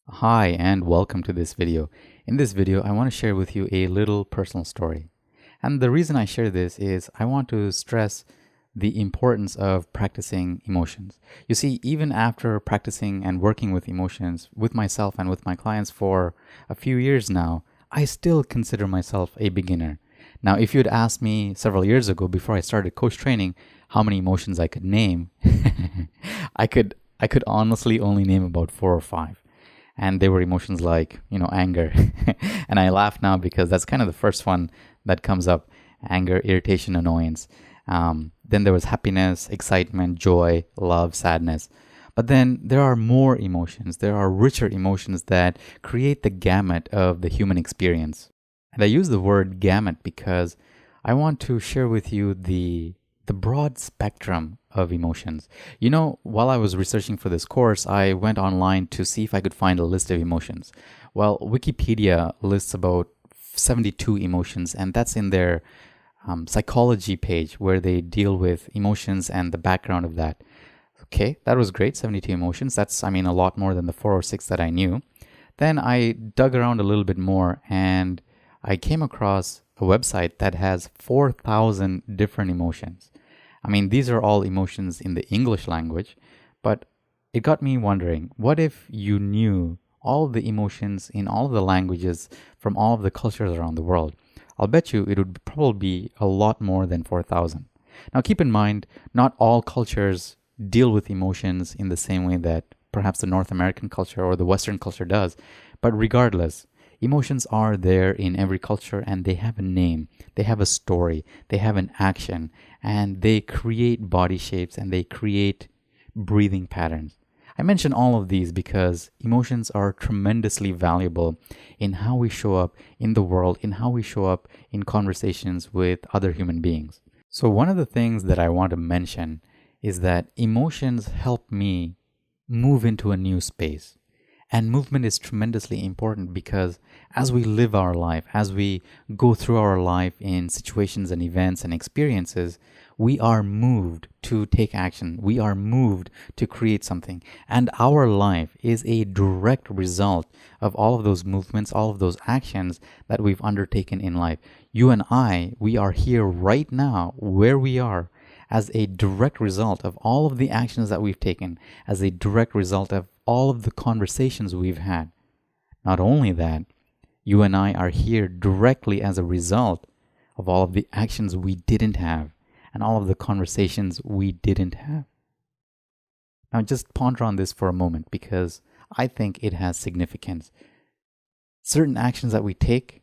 Hi and welcome to this video. In this video, I want to share with you a little personal story. And the reason I share this is I want to stress the importance of practicing emotions. You see, even after practicing and working with emotions with myself and with my clients for a few years now, I still consider myself a beginner. Now, if you'd asked me several years ago before I started coach training how many emotions I could name, I could honestly only name about 4 or 5. And they were emotions like, anger. And I laugh now because that's kind of the first one that comes up: anger, irritation, annoyance. Then there was happiness, excitement, joy, love, sadness. But then there are more emotions. There are richer emotions that create the gamut of the human experience. And I use the word gamut because I want to share with you the broad spectrum of emotions. While I was researching for this course, I went online to see if I could find a list of emotions. Well, Wikipedia lists about 72 emotions, and that's in their psychology page where they deal with emotions and the background of that. Okay, that was great, 72 emotions. That's, a lot more than the 4 or 6 that I knew. Then I dug around a little bit more and I came across a website that has 4,000 different emotions. These are all emotions in the English language, but it got me wondering, what if you knew all of the emotions in all of the languages from all of the cultures around the world? I'll bet you it would probably be a lot more than 4,000. Now keep in mind, not all cultures deal with emotions in the same way that perhaps the North American culture or the Western culture does, but regardless, emotions are there in every culture and they have a name, they have a story, they have an action, and they create body shapes and they create breathing patterns. I mention all of these because emotions are tremendously valuable in how we show up in the world, in how we show up in conversations with other human beings. So one of the things that I want to mention is that emotions help me move into a new space. And movement is tremendously important because as we live our life, as we go through our life in situations and events and experiences, we are moved to take action. We are moved to create something. And our life is a direct result of all of those movements, all of those actions that we've undertaken in life. You and I, we are here right now where we are as a direct result of all of the actions that we've taken, as a direct result of all of the conversations we've had. Not only that, you and I are here directly as a result of all of the actions we didn't have and all of the conversations we didn't have. Now just ponder on this for a moment because I think it has significance. Certain actions that we take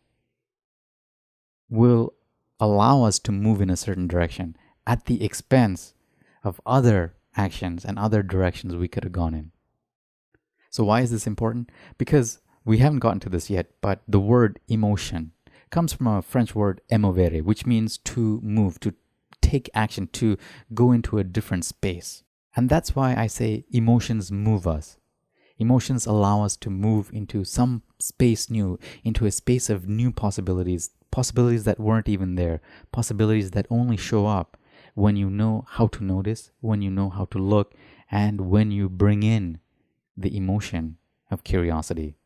will allow us to move in a certain direction at the expense of other actions and other directions we could have gone in. So why is this important? Because we haven't gotten to this yet, but the word emotion comes from a French word émover, which means to move, to take action, to go into a different space. And that's why I say emotions move us. Emotions allow us to move into some space new, into a space of new possibilities, possibilities that weren't even there, possibilities that only show up when you know how to notice, when you know how to look, and when you bring in the emotion of curiosity.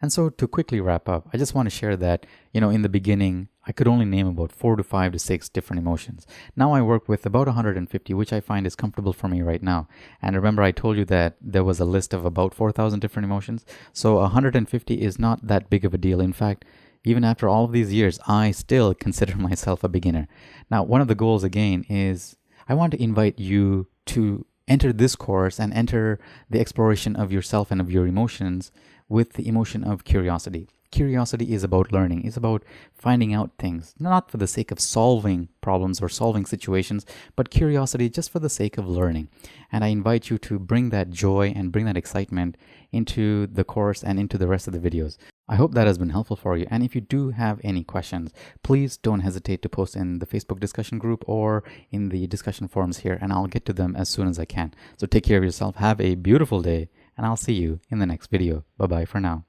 And so to quickly wrap up, I just want to share that, in the beginning, I could only name about 4 to 5 to 6 different emotions. Now I work with about 150, which I find is comfortable for me right now. And remember, I told you that there was a list of about 4,000 different emotions. So 150 is not that big of a deal. In fact, even after all of these years, I still consider myself a beginner. Now, one of the goals again is I want to invite you to enter this course and enter the exploration of yourself and of your emotions with the emotion of curiosity. Curiosity is about learning. It's about finding out things, not for the sake of solving problems or solving situations, but curiosity just for the sake of learning. And I invite you to bring that joy and bring that excitement into the course and into the rest of the videos. I hope that has been helpful for you. And if you do have any questions, please don't hesitate to post in the Facebook discussion group or in the discussion forums here, and I'll get to them as soon as I can. So take care of yourself. Have a beautiful day, and I'll see you in the next video. Bye-bye for now.